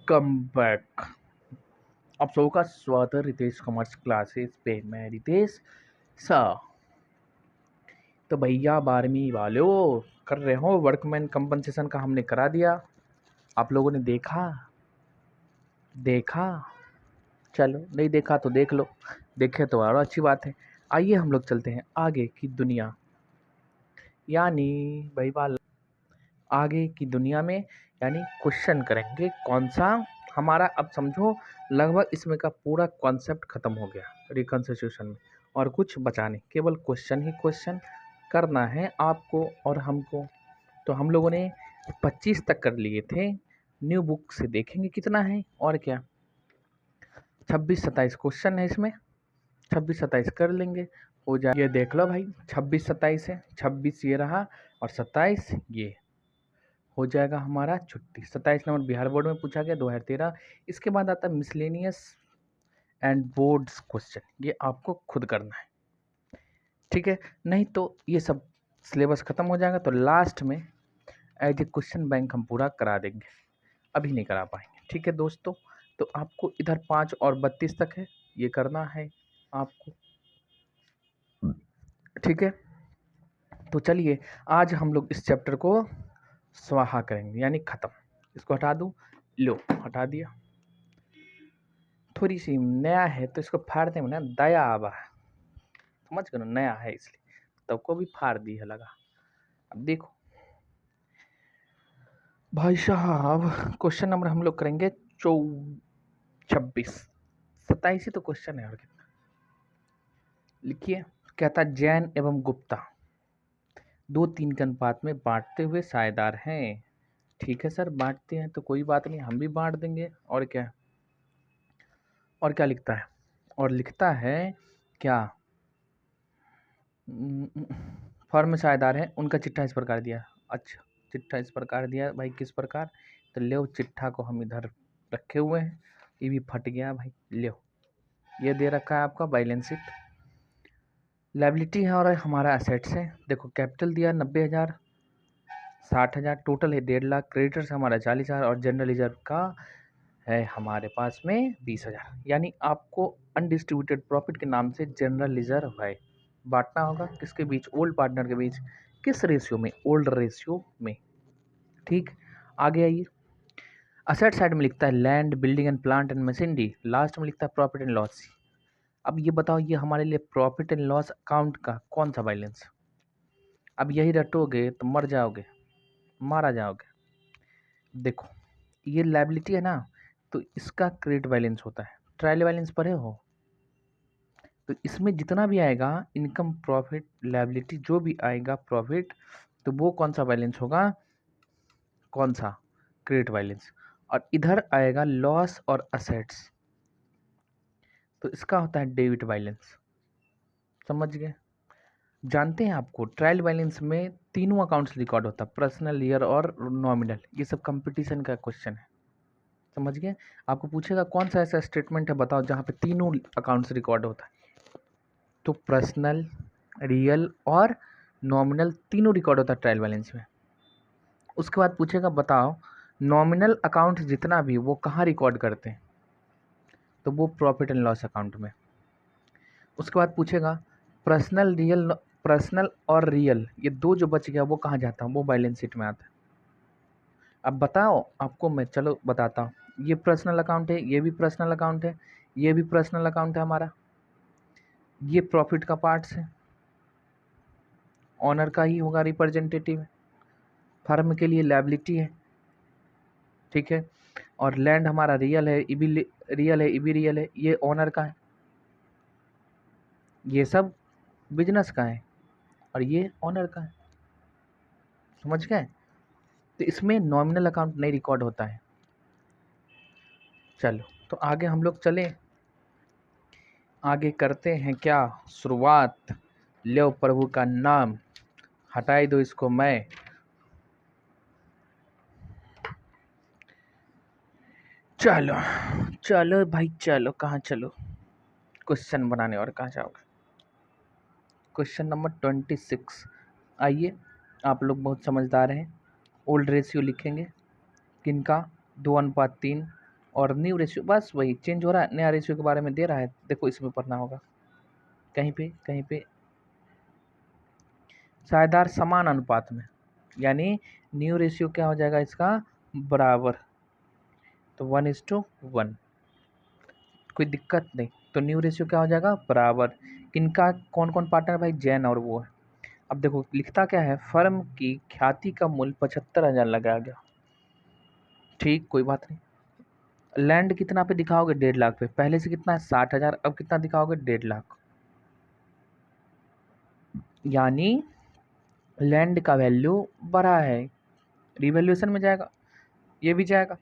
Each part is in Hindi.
Welcome back. आप सबों का स्वागत है रितेश कॉमर्स क्लासेस पे। मैं रितेश सर। तो भैया 12वीं वालों कर रहे हो वर्कमैन कंपनसेशन का, हमने करा दिया। आप लोगों ने देखा? चलो, नहीं देखा तो देख लो, देखे तो और अच्छी बात है। आइए हम लोग चलते हैं आगे की दुनिया, यानी भाई वाल आगे की दुनिया में, यानी क्वेश्चन करेंगे कौन सा हमारा। अब समझो लगभग इसमें का पूरा कॉन्सेप्ट खत्म हो गया रिकंसिस्ट्रेशन में, और कुछ बचा नहीं, केवल क्वेश्चन ही क्वेश्चन करना है आपको और हमको। तो हम लोगों ने 25 तक कर लिए थे, न्यू बुक से देखेंगे कितना है और क्या। 26-27 क्वेश्चन है इसमें, 26-27 कर लेंगे, हो जाए। ये देख लो भाई, 26-27 है, 26 ये रहा और 27 ये हो जाएगा हमारा छुट्टी। 27 नंबर बिहार बोर्ड में पूछा गया 2013। इसके बाद आता है मिसलेनियस एंड बोर्ड्स क्वेश्चन, ये आपको खुद करना है, ठीक है। नहीं तो ये सब सिलेबस खत्म हो जाएगा, तो लास्ट में एज ए क्वेश्चन बैंक हम पूरा करा देंगे, अभी नहीं करा पाएंगे, ठीक है दोस्तों। तो आपको इधर 5 और 32 तक है, ये करना है आपको, ठीक है। तो चलिए आज हम लोग इस चैप्टर को स्वाहा करेंगे, यानी खत्म। इसको हटा दूं, लो हटा दिया। थोड़ी सी नया है तो इसको फाड़ते हैं ना, दया आवा, समझ गए ना, नया है इसलिए तब को भी फाड़ दी है लगा। अब देखो भाई साहब, क्वेश्चन नंबर हम लोग करेंगे 26, 27 ही तो क्वेश्चन है और कितना। लिखिए, कहता जैन एवं गुप्ता 2-3 के अनुपात में बांटते हुए साझेदार हैं। ठीक है सर, बांटते हैं तो कोई बात नहीं, हम भी बांट देंगे, और क्या। और क्या लिखता है, और लिखता है क्या, फर्म में साझेदार हैं, उनका चिट्ठा इस प्रकार दिया। अच्छा, चिट्ठा इस प्रकार दिया भाई, किस प्रकार, तो ले चिट्ठा को हम इधर रखे हुए हैं, ये भी फट गया भाई, ले ये दे रखा है आपका बैलेंस शीट। लायबिलिटी है और हमारा एसेट्स है, देखो कैपिटल दिया 90,000, 60,000, टोटल है 1.5 लाख, क्रेडिटर्स हमारा 40,000 और जनरल रिजर्व का है हमारे पास में 20,000। यानी आपको अनडिस्ट्रीब्यूटेड प्रॉफिट के नाम से जनरल रिजर्व है, बांटना होगा किसके बीच, ओल्ड पार्टनर के बीच। किस रेशियो में, ओल्ड रेशियो में, ठीक। आगे आइए, असेट साइड में लिखता है land, building and plant and machinery, last में लिखता है प्रॉफिट एंड लॉस। अब ये बताओ, ये हमारे लिए प्रॉफिट एंड लॉस अकाउंट का कौन सा बैलेंस। अब यही रटोगे तो मर जाओगे, मारा जाओगे। देखो ये लायबिलिटी है ना, तो इसका क्रेडिट बैलेंस होता है, ट्रायल बैलेंस पढ़े हो, तो इसमें जितना भी आएगा इनकम, प्रॉफिट, लायबिलिटी, जो भी आएगा प्रॉफिट, तो वो कौन सा बैलेंस होगा, कौन सा, क्रेडिट बैलेंस। और इधर आएगा लॉस और असेट्स, तो इसका होता है डेबिट बैलेंस। समझ गए। जानते हैं आपको ट्रायल बैलेंस में तीनों अकाउंट्स रिकॉर्ड होता है, पर्सनल, ईयर और नॉमिनल, ये सब कंपटीशन का क्वेश्चन है, समझ गए। आपको पूछेगा कौन सा ऐसा स्टेटमेंट है बताओ जहाँ पे तीनों अकाउंट्स रिकॉर्ड होता है, तो पर्सनल, रियल और नॉमिनल तीनों रिकॉर्ड होता है ट्रायल बैलेंस में। उसके बाद पूछेगा बताओ नॉमिनल अकाउंट जितना भी वो कहाँ रिकॉर्ड करते हैं, तो वो प्रॉफिट एंड लॉस अकाउंट में। उसके बाद पूछेगा पर्सनल, रियल, पर्सनल और रियल ये दो जो बच गया वो कहाँ जाता है, वो बैलेंस शीट में आता है। अब बताओ आपको मैं, चलो बताता हूँ, ये पर्सनल अकाउंट है, ये भी पर्सनल अकाउंट है, ये भी पर्सनल अकाउंट है हमारा, ये प्रॉफिट का पार्ट्स है, ऑनर का ही होगा रिप्रेजेंटेटिव, फर्म के लिए लायबिलिटी है, ठीक है। और लैंड हमारा रियल है, ई भी रियल है, ई भी रियल है, ये ऑनर का है, ये सब बिजनेस का है, और ये ऑनर का है, समझ गए। तो इसमें नॉमिनल अकाउंट नहीं रिकॉर्ड होता है। चलो तो आगे हम लोग चलें, आगे करते हैं क्या शुरुआत। लो प्रभु का नाम, हटाई दो इसको मैं, चलो चलो भाई चलो, कहाँ चलो, क्वेश्चन बनाने, और कहाँ जाओगे। क्वेश्चन नंबर 26, आइए, आप लोग बहुत समझदार हैं। ओल्ड रेशियो लिखेंगे किनका, 2:3, और न्यू रेशियो बस वही चेंज हो रहा है, नया रेशियो के बारे में दे रहा है। देखो इसमें पढ़ना होगा कहीं पे साझेदार समान अनुपात में, यानी न्यू रेशियो क्या हो जाएगा इसका बराबर, तो 1:1, कोई दिक्कत नहीं। तो न्यू रेशियो क्या हो जाएगा बराबर, किनका कौन कौन पार्टनर भाई, जैन और वो है। अब देखो लिखता क्या है, फर्म की ख्याति का मूल्य 75,000 लगाया गया, ठीक कोई बात नहीं। लैंड कितना पे दिखाओगे, 1.5 लाख पे, पहले से कितना है 60,000, अब कितना दिखाओगे 1.5 लाख, यानी लैंड का वैल्यू बढ़ा है, रिवैल्यूएशन में जाएगा, ये भी जाएगा।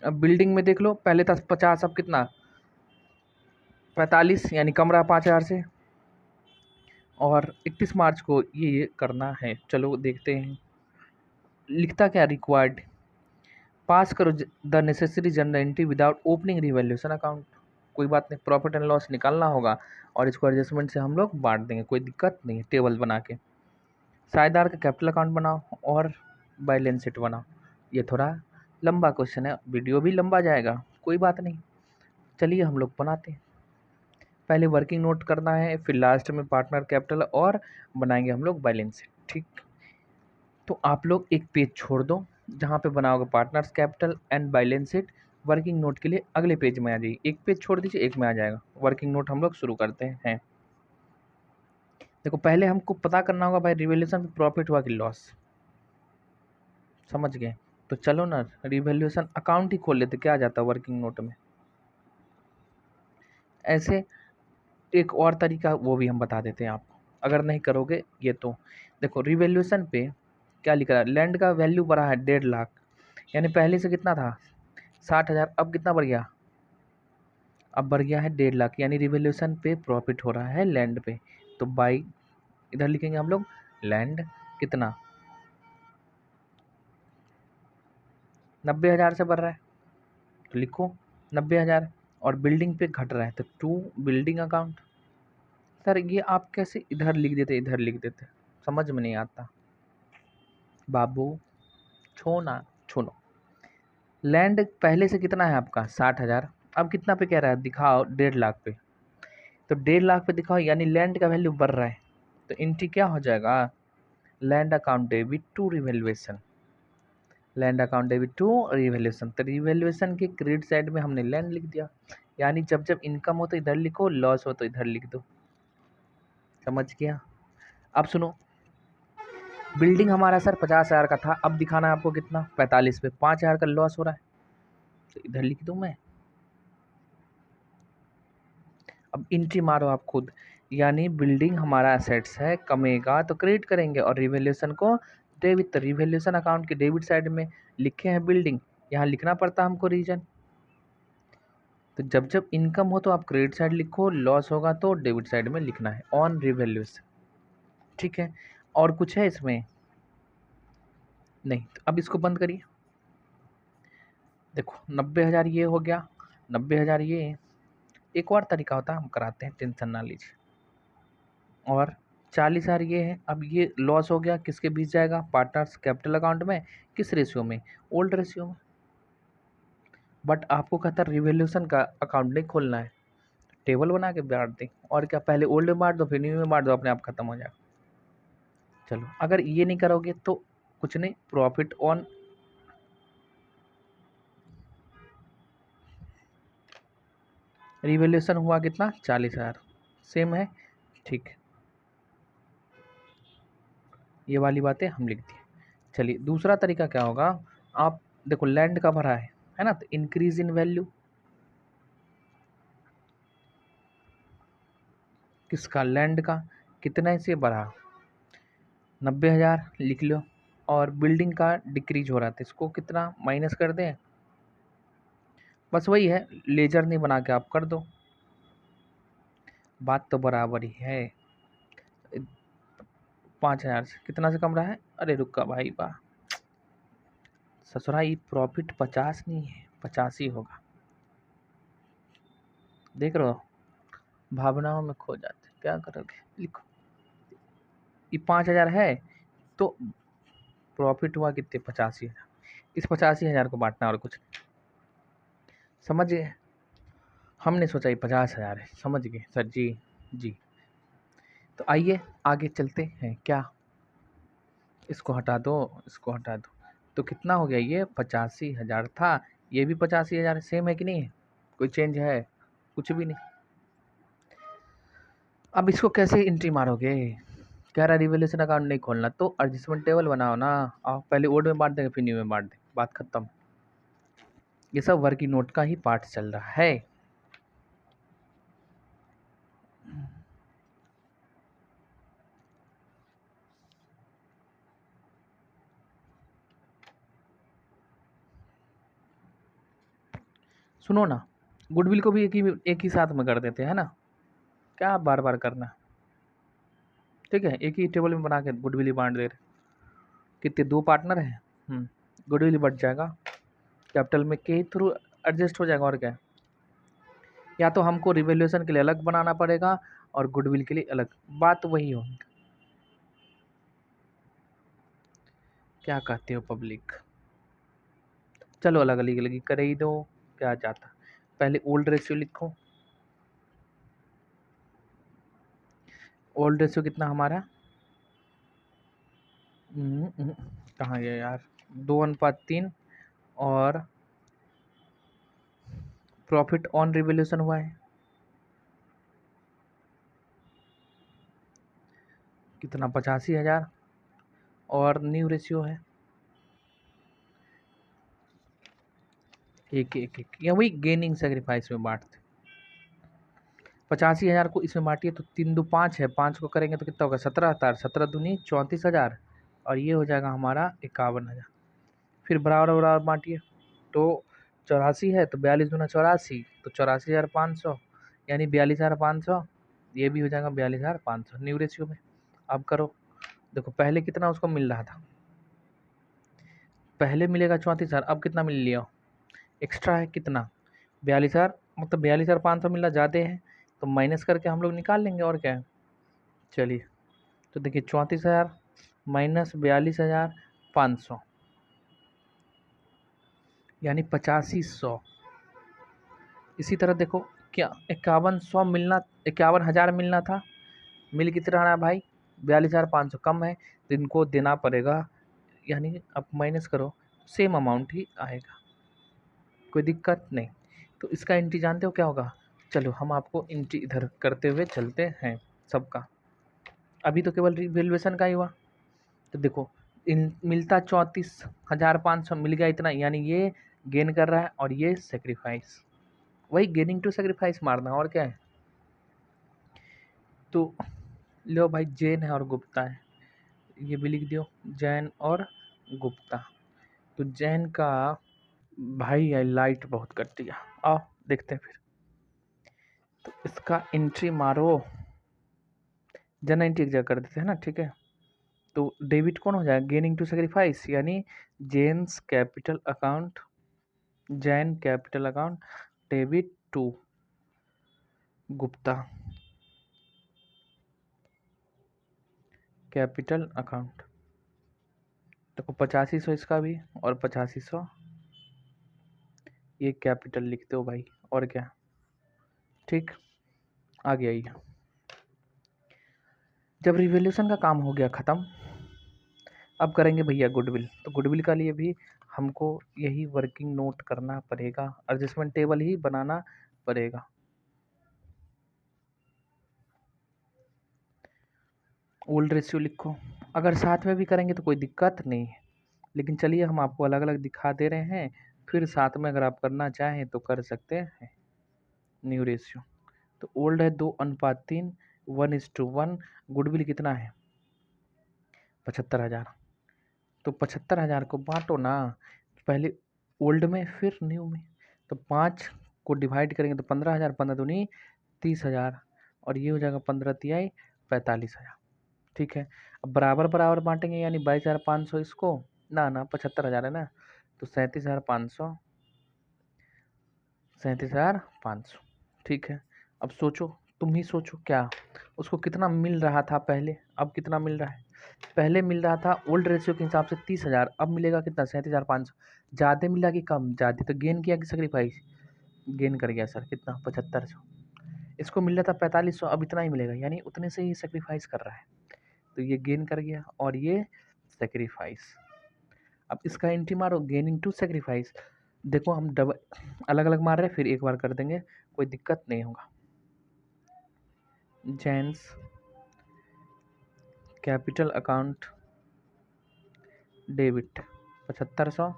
अब बिल्डिंग में देख लो, पहले था 50, अब कितना 45, यानी कम रहा 5,000 से। और 31 मार्च को ये करना है, चलो देखते हैं। लिखता क्या, रिक्वायर्ड पास करो the necessary general entry without opening revaluation account, कोई बात नहीं, प्रॉफिट एंड लॉस निकालना होगा और इसको एडजस्टमेंट से हम लोग बांट देंगे, कोई दिक्कत नहीं है, टेबल बना के। साझेदार का कैपिटल अकाउंट बनाओ और बैलेंस शीट बनाओ। ये थोड़ा लंबा क्वेश्चन है, वीडियो भी लंबा जाएगा, कोई बात नहीं, चलिए हम लोग बनाते हैं। पहले वर्किंग नोट करना है, फिर लास्ट में पार्टनर कैपिटल और बनाएंगे हम लोग बैलेंस शीट, ठीक। तो आप लोग एक पेज छोड़ दो, जहाँ पे बनाओगे partners capital and balance sheet, working note के लिए अगले पेज में आ जाइए, एक पेज छोड़ दीजिए, एक में आ जाएगा। वर्किंग नोट हम लोग शुरू करते हैं। देखो पहले हमको पता करना होगा भाई रिवैल्यूएशन पे प्रॉफिट हुआ कि लॉस, समझ गए। तो चलो ना रिवैल्यूएशन अकाउंट ही खोल लेते, क्या आ जाता है वर्किंग नोट में। ऐसे एक और तरीका वो भी हम बता देते हैं आपको, अगर नहीं करोगे ये तो। देखो रिवैल्यूएशन पे क्या लिख रहा है, लैंड का वैल्यू बढ़ा है 1.5 लाख, यानी पहले से कितना था 60,000, अब कितना बढ़ गया, अब बढ़ गया है 1.5 लाख, यानी रिवैल्यूएशन पे प्रॉफिट हो रहा है लैंड पे। तो बाई इधर लिखेंगे हम लोग लैंड कितना 90,000 से बढ़ रहा है, तो लिखो 90,000, और बिल्डिंग पे घट रहा है तो टू बिल्डिंग अकाउंट। सर ये आप कैसे इधर लिख देते इधर लिख देते, समझ में नहीं आता बाबू, छोना छोनो। लैंड पहले से कितना है आपका 60,000, अब कितना पे कह रहा है दिखाओ 1.5 लाख पे, तो 1.5 लाख पे दिखाओ, यानी लैंड का वैल्यू बढ़ रहा है, तो एंट्री क्या हो जाएगा, land account debit to revaluation, land account debit to revaluation. तो रिवैल्यूएशन के क्रेडिट साइड में हमने लैंड लिख दिया, यानी जब जब इनकम हो तो इधर लिखो, लॉस हो तो इधर लिख दो, समझ गया। अब सुनो, बिल्डिंग हमारा सर 50,000 का था, अब दिखाना है आपको कितना 45 पे, 5,000 का लॉस हो रहा है, तो इधर लिख दूं मैं। अब एंट्री मारो आप खुद, यानी बिल्डिंग हमारा एसेट्स है, कमेगा तो क्रेडिट करेंगे, और रिवैल्यूएशन को डेबिट, तो रिवैल्यूएशन अकाउंट के डेबिट साइड में लिखे हैं बिल्डिंग, यहाँ लिखना पड़ता है हमको रीजन। तो जब जब इनकम हो तो आप क्रेडिट साइड लिखो, लॉस होगा तो डेबिट साइड में लिखना है ऑन रिवैल्यूएशन, ठीक है। और कुछ है इसमें नहीं, तो अब इसको बंद करिए। देखो 90,000 ये हो गया, 90,000 ये, एक और तरीका होता है हम कराते हैं, टेंशन ना लीजिए। और 40,000 ये है, अब ये लॉस हो गया, किसके बीच जाएगा, पार्टनर्स कैपिटल अकाउंट में, किस रेशियो में, ओल्ड रेशियो में। बट आपको कहता है रिवैल्यूएशन का अकाउंट नहीं खोलना है, टेबल बना के बांट दें, और क्या, पहले ओल्ड में बांट दो फिर न्यू में बांट दो, अपने आप खत्म हो जाएगा। चलो अगर ये नहीं करोगे तो कुछ नहीं, प्रॉफिट ऑन रिवैल्यूएशन हुआ कितना 40,000, सेम है, ठीक है, ये वाली बातें हम लिख दिए। चलिए दूसरा तरीका क्या होगा, आप देखो लैंड का भरा है ना, तो इंक्रीज इन वैल्यू किसका, लैंड का, कितने से बढ़ा 90,000 लिख लो, और बिल्डिंग का डिक्रीज हो रहा था, इसको कितना माइनस कर दें, बस वही है, लेजर नहीं बना के आप कर दो, बात तो बराबर ही है। 5,000 से कितना से कम रहा है, अरे रुका भाई बा, ससुरा ये प्रॉफिट 50 नहीं है 85 होगा, देख रहे हो, भावनाओं में खो जाते, क्या करोगे, लिखो ये 5,000 है, तो प्रॉफिट हुआ कितने 85,000, इस 85,000 को बांटना और कुछ नहीं। समझ गए? हमने सोचा ये 50,000 है, समझ गए सर जी। जी, तो आइए आगे चलते हैं। क्या, इसको हटा दो, इसको हटा दो, तो कितना हो गया? ये 85,000 था, ये भी 85,000 सेम है कि नहीं? कोई चेंज है? कुछ भी नहीं। अब इसको कैसे एंट्री मारोगे? कह रहा रिवैल्यूएशन अकाउंट नहीं खोलना, तो एडजस्टमेंट टेबल बनाओ ना। आप पहले ओल्ड में बांट देंगे, फिर न्यू में बांट दें, बात खत्म। ये सब वर्किंग नोट का ही पार्ट चल रहा है। सुनो ना, गुडविल को भी एक ही साथ में कर देते हैं ना, क्या बार बार करना? ठीक है, एक ही टेबल में बना के गुडविल ही बांट दे रहे। कितने, 2 पार्टनर हैं, गुडविल ही बढ़ जाएगा, कैपिटल में के थ्रू एडजस्ट हो जाएगा। और क्या, या तो हमको रिवैल्यूएशन के लिए अलग बनाना पड़ेगा और गुडविल के लिए अलग, बात वही होगी। क्या कहते हो पब्लिक? चलो अलग अलग अलग कर ही दो, क्या जाता। पहले ओल्ड रेशियो लिखो। ओल्ड रेशियो कितना हमारा? कहाँ गया यार? 2:3। और प्रॉफिट ऑन रिवैल्यूएशन हुआ है कितना? 85,000। और न्यू रेशियो है 1:1 या वही गेनिंग सेक्रीफाइस में बांटते। 85,000 को इसमें बांटिए तो 3 2 5 है, 5 को करेंगे तो कितना होगा? 17,000, 17 दूनी 34,000, और ये हो जाएगा हमारा 51,000। फिर बराबर बराबर बांटिए, तो 84 है तो 42 दूना 84, तो 84,500, यानी 42,500। ये भी हो जाएगा 42,500 न्यू रेशियो में। अब करो, देखो पहले कितना उसको मिल रहा था, पहले मिलेगा 34,000, अब कितना मिल लिया? एक्स्ट्रा है कितना? 42,000, मतलब 42,500 मिलना ज़्यादा है, तो माइनस करके हम लोग निकाल लेंगे, और क्या है। चलिए, तो देखिए 34,000 माइनस 42,500, यानी 85,100। इसी तरह देखो, क्या 51,100 मिलना, 51,000 मिलना था, मिल कितना रहा भाई? 42,500 कम है, तो इनको देना पड़ेगा, यानी अब माइनस करो, सेम अमाउंट ही आएगा, कोई दिक्कत नहीं। तो इसका एंट्री जानते हो क्या होगा? चलो हम आपको एंट्री इधर करते हुए चलते हैं सबका। अभी तो केवल रिवैल्यूएशन का ही हुआ, तो देखो इन मिलता 34,500 मिल गया इतना, यानी ये गेन कर रहा है और ये सेक्रीफाइस, वही गेनिंग टू सेक्रीफाइस मारना, और क्या है। तो लो भाई, जैन है और गुप्ता है, ये भी लिख दियो, जैन और गुप्ता। तो जैन का भाई है, लाइट बहुत कटती है, आओ देखते हैं फिर। तो इसका एंट्री मारो, जन एंट्री एक जगह कर देते हैं ना, ठीक है। तो डेबिट कौन हो जाएगा? गेनिंग टू सेक्रीफाइस, यानी Jain's capital account, Jain capital account debit to Gupta capital account. देखो 85,100 इसका भी, और 85,100 ये कैपिटल लिखते हो भाई, और क्या। ठीक, आगे आइए। जब रिवॉल्यूशन का काम हो गया ख़त्म, अब करेंगे भैया गुडविल। तो गुडविल का लिए भी हमको यही वर्किंग नोट करना पड़ेगा, एडजस्टमेंट टेबल ही बनाना पड़ेगा। ओल्ड रेशियो लिखो, अगर साथ में भी करेंगे तो कोई दिक्कत नहीं है, लेकिन चलिए हम आपको अलग अलग दिखा दे रहे हैं, फिर साथ में अगर आप करना चाहें तो कर सकते हैं। न्यू रेशियो, तो ओल्ड है 2:3, 1:1। गुडविल कितना है? 75,000। तो 75,000 को बांटो ना, पहले ओल्ड में फिर न्यू में, तो 5 को डिवाइड करेंगे तो 15,000, 15 दूनी 30,000, और ये हो जाएगा 15 तिहाई 45,000। ठीक है, अब बराबर बराबर बांटेंगे, यानी 22,500 इसको, ना 75,000 है ना, तो 37,500, 37,500। ठीक है, अब सोचो, तुम ही सोचो, क्या उसको कितना मिल रहा था पहले, अब कितना मिल रहा है? पहले मिल रहा था ओल्ड रेशियो के हिसाब से 30,000, अब मिलेगा कितना? 37,500। ज़्यादा मिला कि कम? ज़्यादा, तो गेन किया कि सेक्रीफाइस? गेन कर गया सर, कितना 7500। इसको मिल रहा था 4500, अब इतना ही मिलेगा, यानी उतने से ही सेक्रीफाइस कर रहा है। तो ये गेन कर गया और ये सेक्रीफाइस। अब इसका एंट्री मारो, गेनिंग टू सेक्रीफाइस। देखो हम डबल अलग अलग मार रहे हैं, फिर एक बार कर देंगे, कोई दिक्कत नहीं होगा। जेन्स कैपिटल अकाउंट डेबिट 7500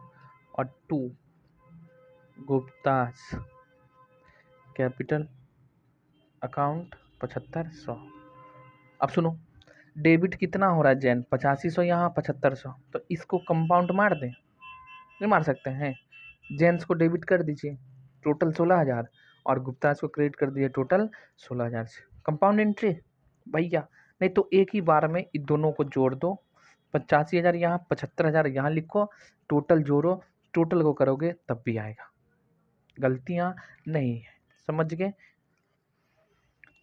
और 2 गुप्ताज कैपिटल अकाउंट 7500। अब सुनो, डेबिट कितना हो रहा है जैन, 8500 यहाँ 7500, तो इसको कंपाउंड मार दें, नहीं मार सकते हैं। जेन्स को डेबिट कर दीजिए टोटल 16000 और गुप्ताज को क्रेडिट कर दिए टोटल 16000 से। कंपाउंड एंट्री भैया, नहीं तो एक ही बार में इन दोनों को जोड़ दो, 85,000 यहाँ 75,000 यहाँ लिखो, टोटल जोड़ो, टोटल को करोगे तब भी आएगा, गलतियाँ नहीं है, समझ गए।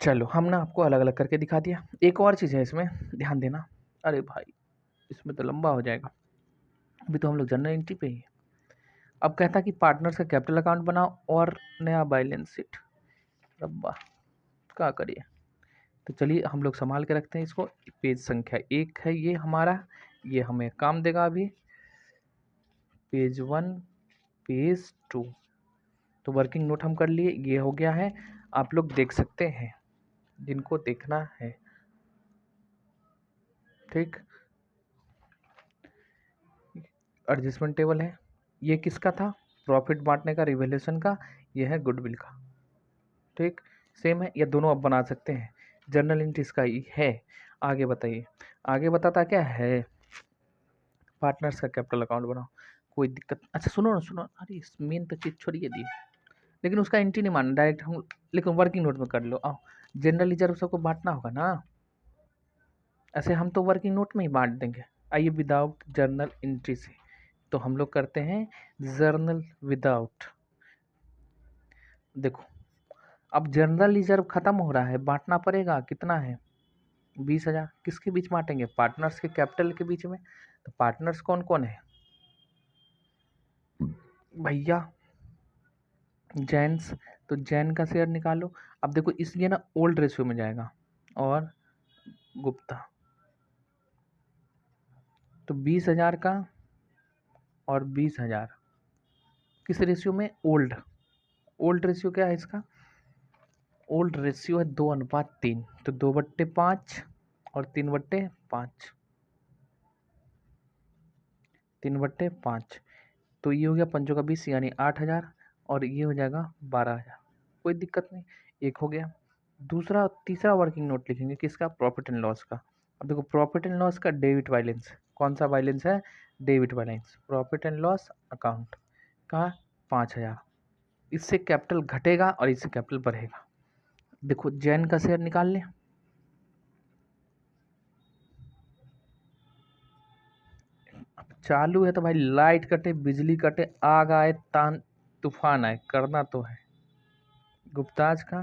चलो हम ना आपको अलग अलग करके दिखा दिया। एक और चीज़ है इसमें ध्यान देना, अरे भाई इसमें तो लंबा हो जाएगा, अभी तो हम लोग जनरल एंट्री पे ही है। अब कहता कि पार्टनर्स का कैपिटल अकाउंट बनाओ और नया बैलेंस शीट, रब्बा क्या करिए। तो चलिए हम लोग संभाल के रखते हैं इसको। पेज संख्या 1 है ये हमारा, ये हमें काम देगा अभी। पेज 1, पेज 2, तो वर्किंग नोट हम कर लिए, ये हो गया है, आप लोग देख सकते हैं जिनको देखना है, ठीक। एडजस्टमेंट टेबल है, ये किसका था, प्रॉफिट बांटने का, रिवैल्यूएशन का, ये है गुडविल का, ठीक। सेम है, ये दोनों आप बना सकते हैं। जर्नल एंट्रीज का ही है। आगे बताइए, आगे बताता क्या है, पार्टनर्स का कैपिटल अकाउंट बनाओ, कोई दिक्कत। अच्छा सुनो ना, सुनो, अरे मेन तो चीज़ छोड़िए दी, लेकिन उसका एंट्री नहीं मानना डायरेक्ट हम, लेकिन वर्किंग नोट में कर लो। आओ, जनरल रिजर्व सबको बांटना होगा ना, ऐसे हम तो वर्किंग नोट में ही बांट देंगे। आइए विदाउट जर्नल एंट्री से, तो हम लोग करते हैं जर्नल विदाउट। देखो अब जनरल रिजर्व खत्म हो रहा है, बांटना पड़ेगा, कितना है 20,000, किसके बीच बांटेंगे, पार्टनर्स के कैपिटल के बीच में। तो पार्टनर्स कौन कौन है भैया, जैन्स, तो जैन का शेयर निकालो। अब देखो इसलिए ना ओल्ड रेशियो में जाएगा, और गुप्ता, तो 20,000 का और 20,000 किस रेशियो में, ओल्ड। ओल्ड रेशियो क्या है इसका, ओल्ड रेशियो है 2:3, तो 2/5 और 3/5, 3/5, तो ये हो गया 5 का 20 यानी 8,000, और ये हो जाएगा 12,000, कोई दिक्कत नहीं, एक हो गया। दूसरा तीसरा वर्किंग नोट लिखेंगे किसका, प्रॉफिट एंड लॉस का। अब देखो प्रॉफिट एंड लॉस का डेबिट बैलेंस, कौन सा बैलेंस है, debit balance, profit and loss account का 5,000, इससे कैपिटल घटेगा और इससे कैपिटल बढ़ेगा। देखो जैन का शेयर निकाल लें, चालू है तो भाई लाइट कटे, बिजली कटे, आग आए, तान तूफान आए, करना तो है। गुप्ताज का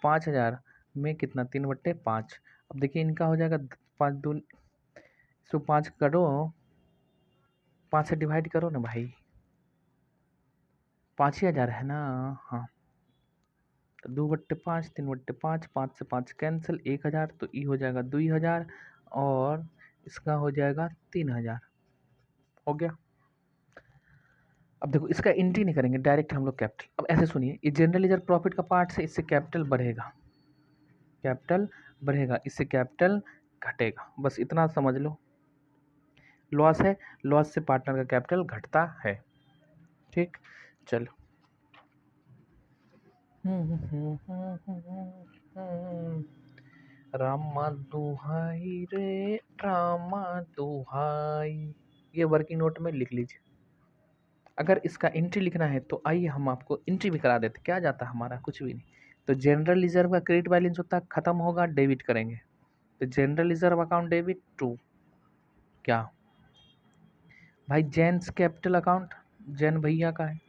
5,000 में कितना, 3/5। अब देखिए इनका हो जाएगा 5×2, इसको 5 करो, 5 से डिवाइड करो ना भाई, 5,000 है ना, हाँ। तो 2/5, 3/5, 5 से 5 कैंसिल, 1,000, तो ये हो जाएगा 2,000 और इसका हो जाएगा 3,000, हो गया। अब देखो इसका एंट्री नहीं करेंगे, डायरेक्ट हम लोग कैपिटल। अब ऐसे सुनिए, ये जनरल लेजर प्रॉफिट का पार्ट से, इससे कैपिटल बढ़ेगा, कैपिटल बढ़ेगा, इससे कैपिटल घटेगा, बस इतना समझ लो। लॉस है, लॉस से पार्टनर का कैपिटल घटता है, ठीक। चलो रामा दुहाई रे रामा दुहाई, ये वर्किंग नोट में लिख लीजिए। अगर इसका एंट्री लिखना है तो आइए हम आपको एंट्री भी करा देते, क्या जाता है हमारा, कुछ भी नहीं। तो जनरल रिजर्व का क्रेडिट बैलेंस होता है, खत्म होगा डेबिट करेंगे, तो general reserve account debit to, क्या भाई, जैन्स कैपिटल अकाउंट, जैन भैया का है,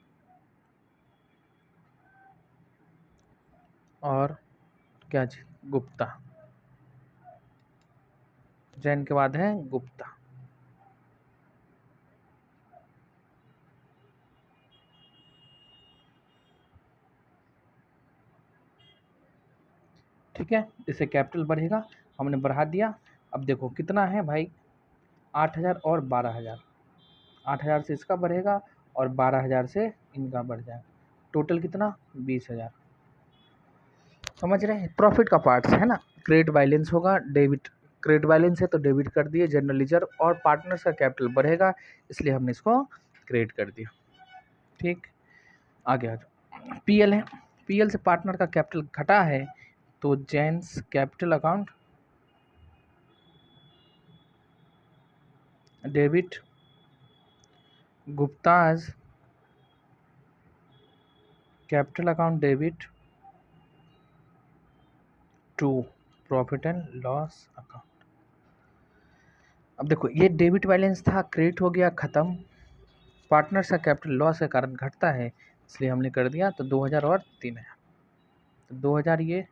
और क्या जी, गुप्ता, जैन के बाद है गुप्ता। ठीक है, इससे कैपिटल बढ़ेगा, हमने बढ़ा दिया। अब देखो कितना है भाई, 8,000 और 12,000, 8,000 से इसका बढ़ेगा और 12,000 से इनका बढ़ जाएगा, टोटल कितना 20,000। समझ रहे हैं, प्रॉफिट का पार्ट्स है ना। क्रेडिट बैलेंस होगा, डेबिट, क्रेडिट बैलेंस है तो डेबिट कर दिए जनरल रिजर्व, और पार्टनर्स का कैपिटल बढ़ेगा इसलिए हमने इसको क्रेडिट कर दिया। ठीक, आगे आ जाओ। पीएल है, पीएल से पार्टनर का कैपिटल घटा है तो Jain's capital account debit, Gupta's capital account debit to profit and loss account. अब देखो ये डेबिट बैलेंस था, क्रेडिट हो गया, खत्म। पार्टनर्स का कैपिटल लॉस के कारण घटता है इसलिए हमने कर दिया, तो 2,000 और 3,000, तो 2,000 ये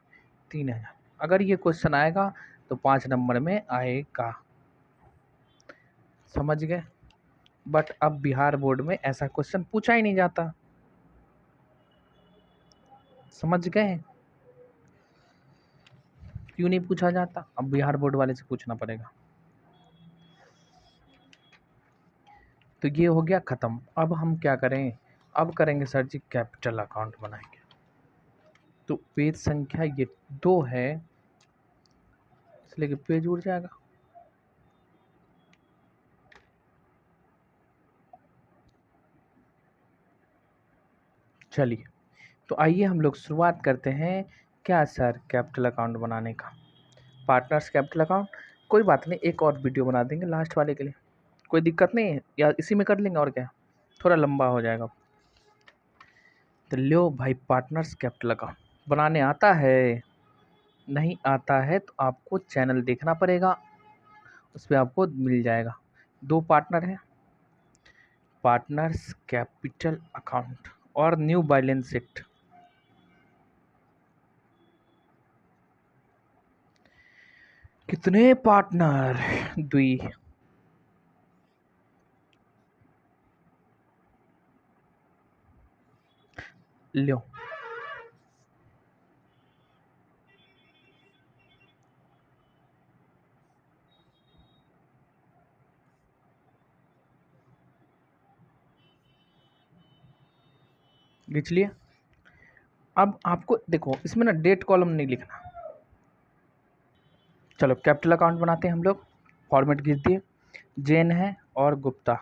3,000। अगर ये क्वेश्चन आएगा तो 5 नंबर में आएगा, समझ गए। बट अब बिहार बोर्ड में ऐसा क्वेश्चन पूछा ही नहीं जाता, समझ गए, क्यों नहीं पूछा जाता, अब बिहार बोर्ड वाले से पूछना पड़ेगा। तो ये हो गया खत्म। अब हम क्या करें, अब करेंगे सर जी कैपिटल अकाउंट बनाएंगे। तो पेज संख्या ये 2 है इसलिए कि पेज उड़ जाएगा। चलिए, तो आइए हम लोग शुरुआत करते हैं। क्या सर कैपिटल अकाउंट बनाने का, पार्टनर्स कैपिटल अकाउंट, कोई बात नहीं, एक और वीडियो बना देंगे लास्ट वाले के लिए, कोई दिक्कत नहीं है, या इसी में कर लेंगे, और क्या, थोड़ा लंबा हो जाएगा। तो लो भाई, पार्टनर्स कैपिटल अकाउंट बनाने आता है, नहीं आता है तो आपको चैनल देखना पड़ेगा, उस पर आपको मिल जाएगा। 2 पार्टनर है, पार्टनर्स कैपिटल अकाउंट और न्यू बैलेंस शीट। कितने पार्टनर, 2, लो खींच लिया। अब आपको देखो इसमें ना डेट कॉलम नहीं लिखना। चलो कैपिटल अकाउंट बनाते हैं हम लोग, फॉर्मेट खींच दिए, जैन है और गुप्ता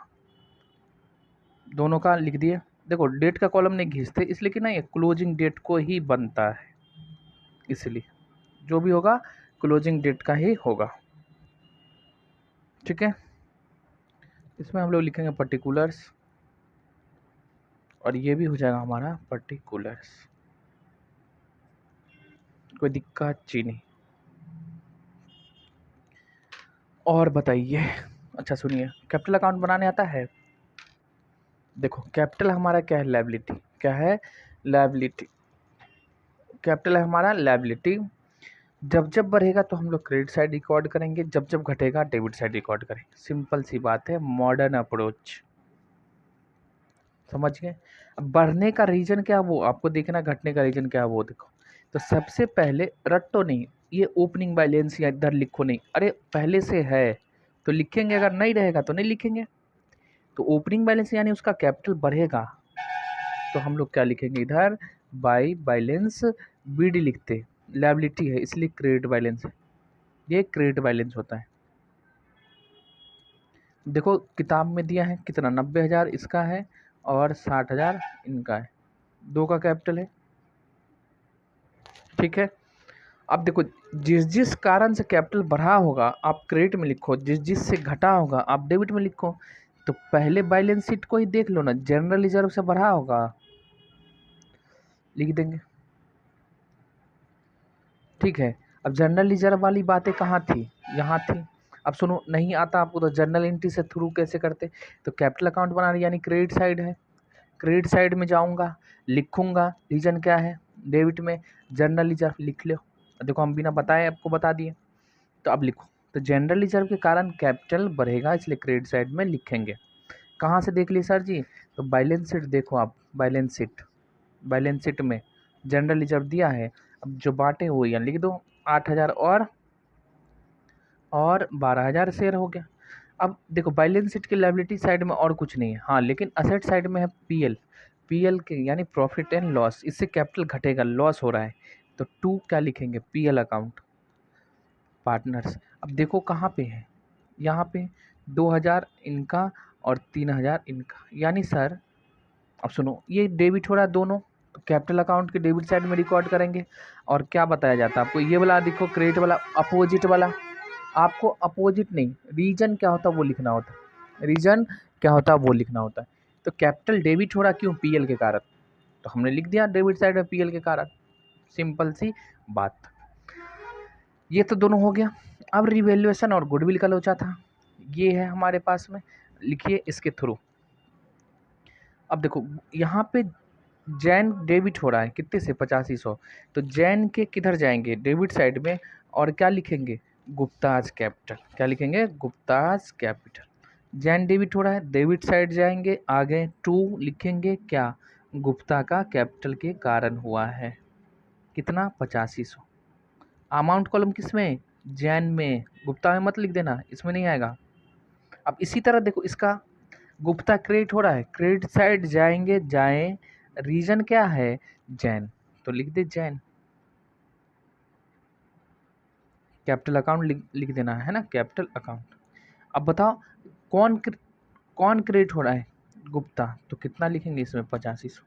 दोनों का लिख दिए। देखो डेट का कॉलम नहीं खींचते इसलिए कि ना ये क्लोजिंग डेट को ही बनता है, इसलिए जो भी होगा क्लोजिंग डेट का ही होगा। ठीक है, इसमें हम लोग लिखेंगे पर्टिकुलर्स, और ये भी हो जाएगा हमारा पर्टिकुलर्स, कोई दिक्कत जी नहीं। और बताइए, अच्छा सुनिए, कैपिटल अकाउंट बनाने आता है। देखो कैपिटल हमारा क्या है, लायबिलिटी, क्या है, लायबिलिटी, कैपिटल है हमारा लायबिलिटी। जब जब बढ़ेगा तो हम लोग क्रेडिट साइड रिकॉर्ड करेंगे, जब जब घटेगा डेबिट साइड रिकॉर्ड करेंगे, सिंपल सी बात है, मॉडर्न अप्रोच, समझ गए। अब बढ़ने का रीजन क्या वो आपको देखना, घटने का रीजन क्या वो देखो। तो सबसे पहले रट्टो नहीं, ये ओपनिंग बैलेंस या इधर लिखो नहीं, अरे पहले से है तो लिखेंगे, अगर नहीं रहेगा तो नहीं लिखेंगे। तो ओपनिंग बैलेंस यानी उसका कैपिटल बढ़ेगा तो हम लोग क्या लिखेंगे इधर, बाई बैलेंस बीडी लिखते, लायबिलिटी है इसलिए क्रेडिट बैलेंस है, ये क्रेडिट बैलेंस होता है। देखो किताब में दिया है कितना, 90,000 इसका है और 60,000 इनका है, 2 का कैपिटल है। ठीक है, अब देखो जिस जिस कारण से कैपिटल बढ़ा होगा आप क्रेडिट में लिखो, जिस जिस से घटा होगा आप डेबिट में लिखो। तो पहले बैलेंस शीट को ही देख लो ना, जनरल रिजर्व से बढ़ा होगा, लिख देंगे। ठीक है, अब जनरल रिजर्व वाली बातें कहाँ थी, यहाँ थी। अब सुनो, नहीं आता आपको तो जनरल एंट्री से थ्रू कैसे करते, तो कैपिटल अकाउंट बना रहे यानी क्रेडिट साइड है, क्रेडिट साइड में जाऊंगा, लिखूंगा रीजन क्या है, डेबिट में जनरल रिजर्व लिख लो। देखो हम बिना बताए आपको बता दिए, तो अब लिखो, तो जनरल रिजर्व के कारण कैपिटल बढ़ेगा इसलिए क्रेडिट साइड में लिखेंगे। कहाँ से देख लिए सर जी, तो बैलेंस शीट देखो आप, बैलेंस शीट, बैलेंस शीट में जनरल रिजर्व दिया है, अब जो बांटे वो यहाँ लिख दो, 8,000 और 12,000 शेयर हो गया। अब देखो बैलेंस शीट की लायबिलिटी साइड में और कुछ नहीं है, हाँ, लेकिन असेट साइड में है पीएल। पीएल के यानी प्रॉफिट एंड लॉस, इससे कैपिटल घटेगा, लॉस हो रहा है, तो टू क्या लिखेंगे, पीएल अकाउंट पार्टनर्स। अब देखो कहाँ पे है, यहाँ पे 2,000 इनका और 3,000 इनका, यानी सर अब सुनो, ये डेबिट हो रहा है दोनों, तो कैपिटल अकाउंट के डेबिट साइड में रिकॉर्ड करेंगे। और क्या बताया जाता है आपको, ये वाला देखो क्रेडिट वाला अपोजिट वाला, आपको अपोजिट नहीं, रीजन क्या होता है वो लिखना होता है, रीजन क्या होता है वो लिखना होता है। तो कैपिटल डेबिट हो रहा क्यों, पीएल के कारण, तो हमने लिख दिया डेबिट साइड में पीएल के कारण, सिंपल सी बात। ये तो दोनों हो गया। अब रिवैल्यूएशन और गुडविल का लोचा था, ये है हमारे पास में, लिखिए इसके थ्रू। अब देखो यहाँ पे जैन डेबिट हो रहा है कितने से, 8500, तो जैन के किधर जाएंगे, डेबिट साइड में, और क्या लिखेंगे, गुप्ताज कैपिटल, क्या लिखेंगे, गुप्ताज कैपिटल। जैन डेबिट हो रहा है, डेबिट साइड जाएंगे, आगे टू लिखेंगे क्या, गुप्ता का कैपिटल के कारण हुआ है, कितना, 8500। अमाउंट कॉलम किस में, जैन में, गुप्ता में मत लिख देना, इसमें नहीं आएगा। अब इसी तरह देखो इसका, गुप्ता क्रेडिट हो रहा है, क्रेडिट साइड जाएंगे, जाएं, रीजन क्या है, जैन, तो लिख दे जैन, कैपिटल अकाउंट लिख देना है ना, कैपिटल अकाउंट। अब बताओ कौन क्रेडिट हो रहा है, गुप्ता, तो कितना लिखेंगे इसमें, 8500।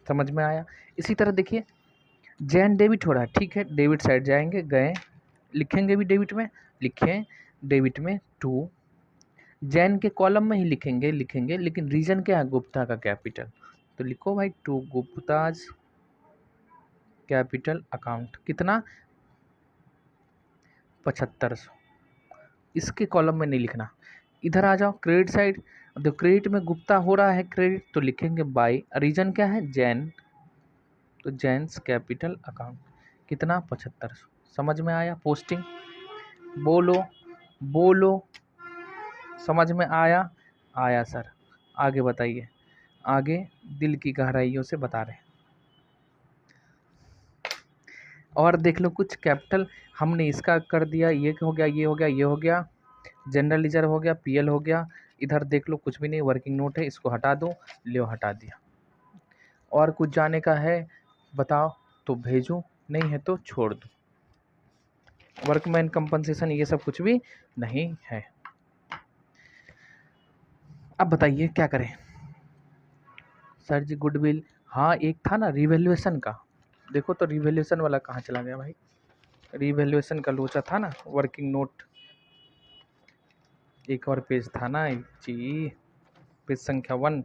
समझ में आया। इसी तरह देखिए जैन डेबिट हो रहा है, ठीक है, डेबिट साइड जाएंगे, गए, लिखेंगे भी डेबिट में, लिखें डेबिट में टू, जैन के कॉलम में ही लिखेंगे, लेकिन रीजन क्या है, गुप्ता का कैपिटल, तो लिखो भाई टू गुप्ताज कैपिटल अकाउंट, कितना, 7500। इसके कॉलम में नहीं लिखना, इधर आ जाओ क्रेडिट साइड, तो क्रेडिट में गुप्ता हो रहा है क्रेडिट, तो लिखेंगे बाई, रीजन क्या है, जैन, तो जैन्स कैपिटल अकाउंट, कितना, 7500। समझ में आया, पोस्टिंग, बोलो बोलो, समझ में आया, आया सर, आगे बताइए, आगे दिल की गहराइयों से बता रहे हैं। और देख लो कुछ कैपिटल हमने इसका कर दिया, ये हो गया, ये हो गया, ये हो गया, जनरल लीजर हो गया, पीएल हो गया, इधर देख लो कुछ भी नहीं, वर्किंग नोट है, इसको हटा दो, लियो हटा दिया। और कुछ जाने का है बताओ तो भेजो, नहीं है तो छोड़ दो, वर्कमैन कंपनसेशन ये सब कुछ भी नहीं है। अब बताइए क्या करें सर जी, गुडविल, हाँ एक था ना रिवैल्यूएशन का, देखो तो रिवैल्यूएशन वाला कहाँ चला गया भाई, रिवैल्यूएशन का लोचा था ना, वर्किंग नोट, एक और पेज था ना जी, पेज संख्या 1,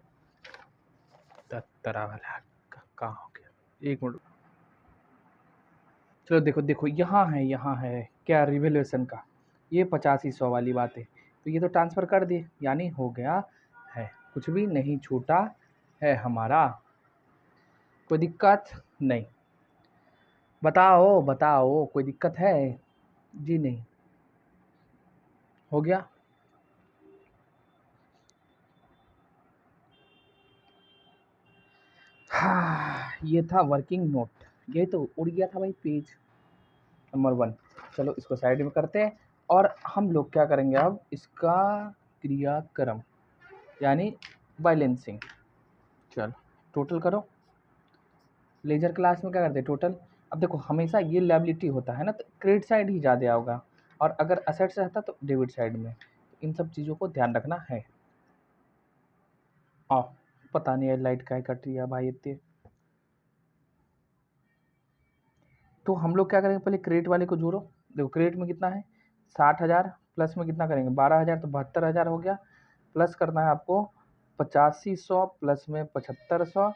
तरा वाला कहाँ हो गया, एक मिनट, चलो देखो देखो यहाँ है क्या, रिवैल्यूएशन का, ये 8500 वाली बात है, तो ये तो ट्रांसफ़र कर दिए, यानी हो गया है, कुछ भी नहीं छूटा है हमारा, कोई दिक्कत नहीं, बताओ बताओ कोई दिक्कत है, जी नहीं, हो गया। हाँ ये था वर्किंग नोट, ये तो उड़ गया था भाई पेज नंबर 1, चलो इसको साइड में करते हैं, और हम लोग क्या करेंगे अब, इसका क्रियाक्रम यानी बैलेंसिंग, चलो टोटल करो, लेजर क्लास में क्या करते हैं टोटल। अब देखो हमेशा ये लायबिलिटी होता है ना, तो क्रेडिट साइड ही ज़्यादा होगा, और अगर असेट्स रहता तो डेबिट साइड में, इन सब चीज़ों को ध्यान रखना है। आओ, पता नहीं है लाइट का कट रही है भाई इतने, तो हम लोग क्या करेंगे, पहले क्रेडिट वाले को जोड़ो, देखो क्रेडिट में कितना है 60,000, प्लस में कितना करेंगे 12,000, तो 72,000 हो गया, प्लस करना है आपको 8500, प्लस में 7500,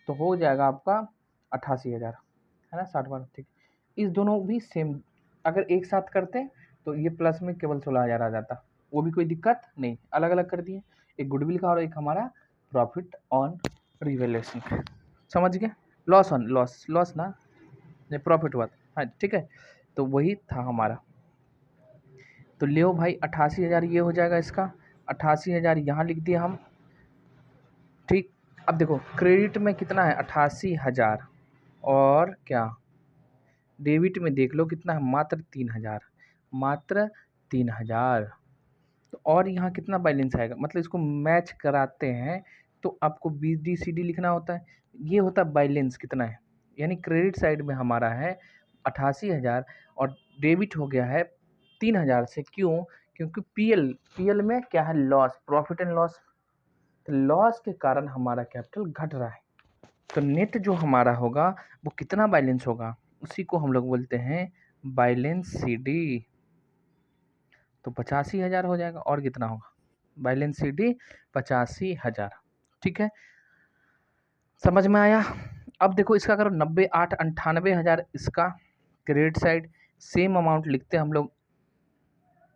तो हो जाएगा आपका 88,000, है ना, 60 बार, ठीक। इस दोनों भी सेम, अगर एक साथ करते तो ये प्लस में केवल 16,000 आ जाता, वो भी कोई दिक्कत नहीं, अलग अलग कर दिए, एक गुडविल का और एक हमारा प्रॉफिट ऑन रिवैल्यूएशन का, समझ गए, लॉस ऑन लॉस ना, नहीं प्रॉफिट हुआ था, हाँ ठीक है, तो वही था हमारा, तो लियो भाई 88,000 ये हो जाएगा इसका, 88,000 यहाँ लिख दिया हम, ठीक। अब देखो क्रेडिट में कितना है 88,000, और क्या डेबिट में देख लो कितना है, मात्र 3000, मात्र 3000। तो और यहाँ कितना बैलेंस आएगा, मतलब इसको मैच कराते हैं तो आपको BDCD लिखना होता है। ये होता है बैलेंस कितना है, यानी क्रेडिट साइड में हमारा है 88,000 और डेबिट हो गया है 3000 से। क्यों? क्योंकि पीएल में क्या है, लॉस, प्रॉफिट एंड लॉस। तो लॉस के कारण हमारा कैपिटल घट रहा है। तो नेट जो हमारा होगा वो कितना बैलेंस होगा, उसी को हम लोग बोलते हैं बैलेंस CD। तो 85,000 हो जाएगा। और कितना होगा, बैलेंस CD 85,000। ठीक है, समझ में आया। अब देखो इसका करो 90, 8, 98,000 इसका क्रेडिट साइड, सेम अमाउंट लिखते हैं हम लोग,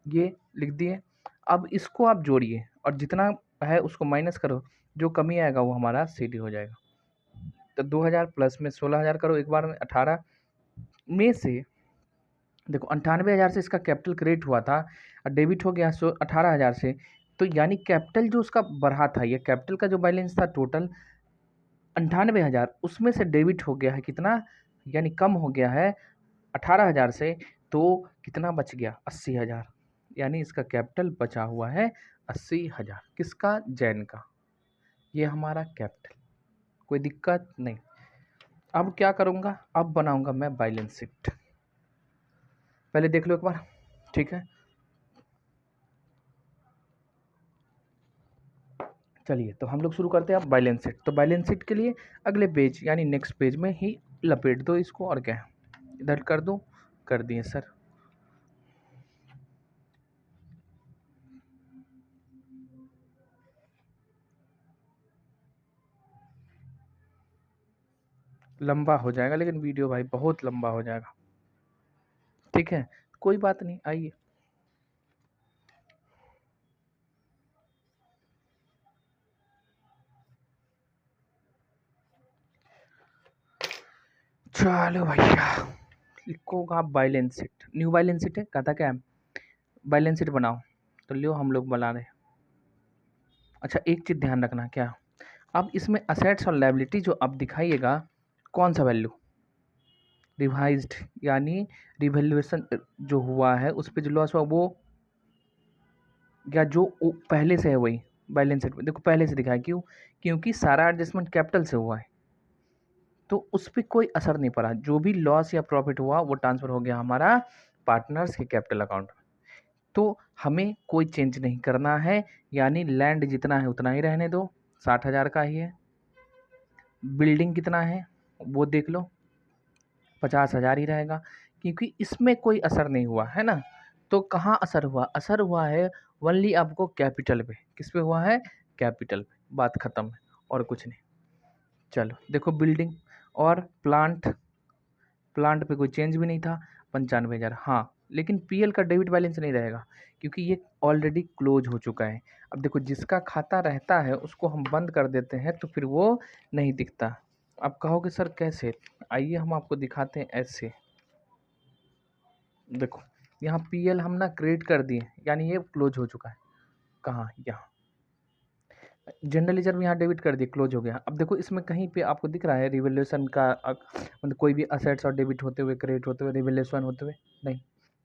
ये लिख दिए। अब इसको आप जोड़िए और जितना है उसको माइनस करो, जो कमी आएगा वो हमारा CD हो जाएगा। तो 2000 प्लस में 16,000 करो एक बार में, 18 में से देखो 98,000 से इसका कैपिटल क्रेडिट हुआ था और डेबिट हो गया 18,000 से। तो यानी कैपिटल जो उसका बढ़ा था, ये कैपिटल का जो बैलेंस था टोटल 98,000, उसमें से डेबिट हो गया है कितना, यानी कम हो गया है 18,000 से। तो कितना बच गया, 80,000। यानी इसका कैपिटल बचा हुआ है 80,000। किसका, जैन का। ये हमारा कैपिटल, कोई दिक्कत नहीं। अब क्या करूँगा, अब बनाऊँगा मैं बैलेंस शीट। पहले देख लो एक बार, ठीक है। चलिए तो हम लोग शुरू करते हैं अब बैलेंस शीट। तो बैलेंस शीट के लिए अगले पेज यानी नेक्स्ट पेज में ही लपेट दो इसको, और क्या है, इधर कर दो, कर दिए सर। लंबा हो जाएगा लेकिन वीडियो भाई, बहुत लंबा हो जाएगा। ठीक है, कोई बात नहीं, आइए। चलो भैया, लिखोगा balance sheet, new balance sheet है, कहता क्या है, बैलेंस शीट बनाओ। तो लियो हम लोग बना रहे। अच्छा एक चीज़ ध्यान रखना, क्या, अब इसमें असेट्स और लायबिलिटी जो अब दिखाइएगा, कौन सा वैल्यू, रिवाइज्ड, यानी रिवैल्यूएशन जो हुआ है उस पर जो लॉस हुआ वो, या जो पहले से है वही बैलेंस शीट में देखो पहले से दिखाया। क्यों? क्योंकि सारा एडजस्टमेंट कैपिटल से हुआ है, तो उस पर कोई असर नहीं पड़ा। जो भी लॉस या प्रॉफिट हुआ वो ट्रांसफर हो गया हमारा पार्टनर्स के कैपिटल अकाउंट में। तो हमें कोई चेंज नहीं करना है, यानी लैंड जितना है उतना ही रहने दो, 60,000 का ही है। बिल्डिंग कितना है वो देख लो, 50,000 ही रहेगा, क्योंकि इसमें कोई असर नहीं हुआ है ना। तो कहाँ असर हुआ, असर हुआ है ओनली आपको कैपिटल पे। किस पे हुआ है, कैपिटल पे, बात खत्म है, और कुछ नहीं। चलो देखो बिल्डिंग और प्लांट पे कोई चेंज भी नहीं था, 95,000। हाँ, लेकिन पीएल का डेबिट बैलेंस नहीं रहेगा क्योंकि ये ऑलरेडी क्लोज हो चुका है। अब देखो जिसका खाता रहता है उसको हम बंद कर देते हैं तो फिर वो नहीं दिखता। अब कहोगे सर कैसे, आइए हम आपको दिखाते हैं ऐसे। देखो यहाँ पीएल हम ना क्रिएट कर दिए, यानी ये क्लोज हो चुका है। कहाँ, यहाँ जनरल रिजर्व यहाँ डेबिट कर दिए, क्लोज हो गया। अब देखो इसमें कहीं पे आपको दिख रहा है रिवैल्यूएशन का मतलब कोई भी असेट्स और डेबिट होते हुए, क्रेडिट होते हुए, रिवैल्यूएशन होते हुए, नहीं,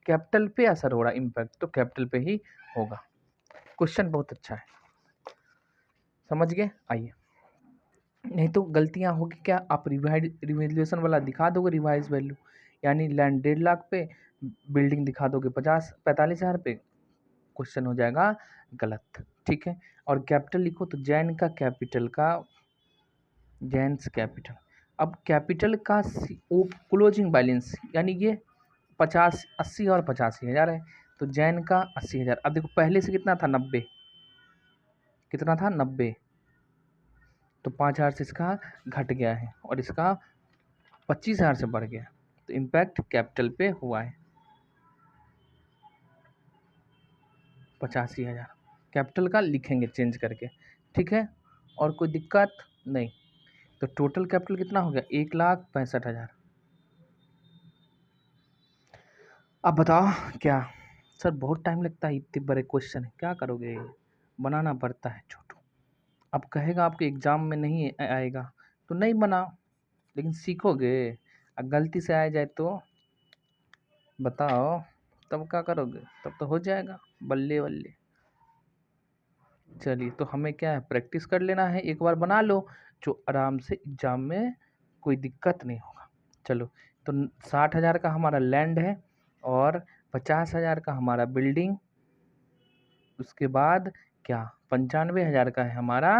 कैपिटल पे असर हो रहा है, इम्पैक्ट तो कैपिटल पे ही होगा। क्वेश्चन बहुत अच्छा है, समझ गए। आइए, नहीं तो गलतियाँ होगी क्या, आप रिवैल्यूएशन वाला दिखा दोगे रिवाइज वैल्यू, यानी लैंड 1.5 लाख पे, बिल्डिंग दिखा दोगे 45,000 पे, क्वेश्चन हो जाएगा गलत। ठीक है, और कैपिटल लिखो तो जैन का कैपिटल का, जैन्स कैपिटल। अब कैपिटल का क्लोजिंग बैलेंस, यानी ये 50, 80 और 85,000 है, तो जैन का 80,000। अब देखो पहले से कितना था, 90, कितना था 90, तो 5,000 से इसका घट गया है और इसका 25,000 से बढ़ गया, तो इम्पैक्ट कैपिटल पे हुआ है 85,000। कैपिटल का लिखेंगे चेंज करके, ठीक है, और कोई दिक्कत नहीं। तो टोटल कैपिटल कितना हो गया, 1,65,000। अब बताओ क्या, सर बहुत टाइम लगता है, इतने बड़े क्वेश्चन है, क्या करोगे, बनाना पड़ता है छोटू। अब कहेगा आपके एग्ज़ाम में नहीं आएगा तो नहीं बनाओ, लेकिन सीखोगे। अब गलती से आ जाए तो बताओ तब क्या करोगे? तब तो हो जाएगा बल्ले बल्ले। चलिए तो हमें क्या है, प्रैक्टिस कर लेना है, एक बार बना लो जो आराम से एग्जाम में कोई दिक्कत नहीं होगा। चलो तो 60,000 का हमारा लैंड है और 50,000 का हमारा बिल्डिंग, उसके बाद क्या 95,000 का है हमारा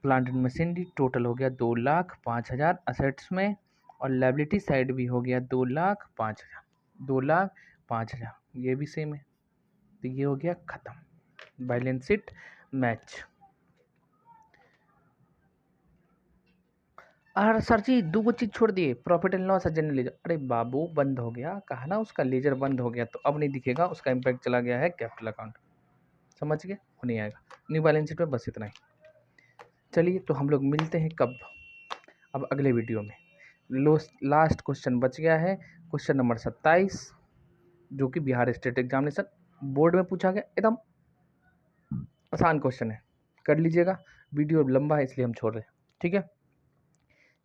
प्लांट एंड मशीनरी। टोटल हो गया 2,05,000 असेट्स में, और लायबिलिटी साइड भी हो गया 2,05,000, 2,05,000 ये भी सेम है। तो ये हो गया खत्म, बैलेंस शीट मैच। अरे सर जी दो चीज छोड़ दिए, प्रॉफिट एंड लॉस और जनरल लेजर। अरे बाबू बंद हो गया, कहा ना उसका लेजर बंद हो गया तो अब नहीं दिखेगा, उसका इम्पैक्ट चला गया है कैपिटल अकाउंट। समझ गए? वो नहीं आएगा न्यू बैलेंस शीट में, बस इतना ही। चलिए तो हम लोग मिलते हैं कब? अब अगले वीडियो में। लास्ट क्वेश्चन बच गया है, क्वेश्चन नंबर 27, जो कि बिहार स्टेट एग्जामिनेशन बोर्ड में पूछा गया, एकदम आसान क्वेश्चन है, कर लीजिएगा। वीडियो लंबा है इसलिए हम छोड़ रहे हैं, ठीक है।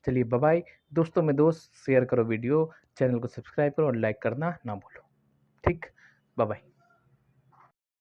चलिए बाय बाय। दोस्तों में दोस्त शेयर करो वीडियो, चैनल को सब्सक्राइब करो और लाइक करना ना भूलो, ठीक। Bye bye.